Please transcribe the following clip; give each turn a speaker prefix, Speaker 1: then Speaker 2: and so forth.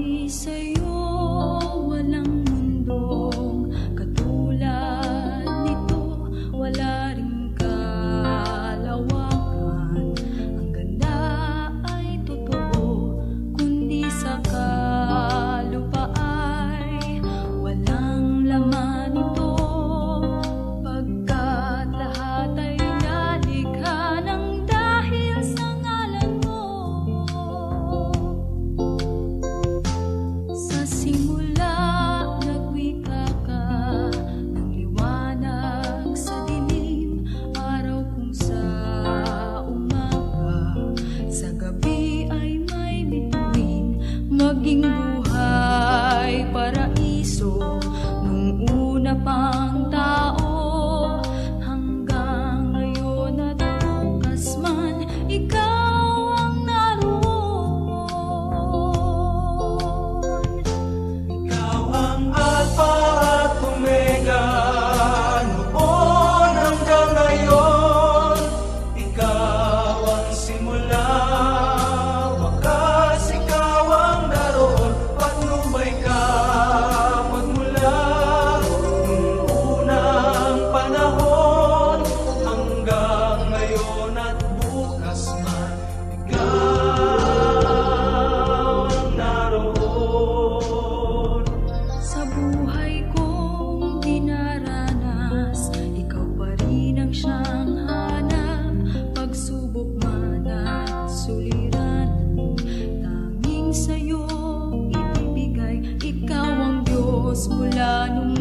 Speaker 1: Di sa'yo walang mundong katulad nito, wala ring kalawakan. Ang ganda ay totoo, kundi sa kalupa ay walang laman ito. Pagkat lahat ay nalikha ng dahil sa ngalan mo. Sa simula, nagwika ka ng liwanag sa dilim, araw kung sa umaga, sa gabi ay may bituin, maging buhay paraiso nung una pang tao, hanggang ngayon at bukas man, ikaw ang naroon.
Speaker 2: Ikaw ang Alpha at Omega, noon hanggang ngayon. Ikaw ang simula, wakas ikaw ang naroon. Patnubay ka magmula nung unang panahon, hanggang ngayon at bukas man, ikaw ang naroon.
Speaker 1: Sa buhay kong dinaranas, ikaw pa rin ang siyang hanap. Pagsubok man at suliranin, tanging sa'yo ibibigay. Ikaw ang Diyos mula nung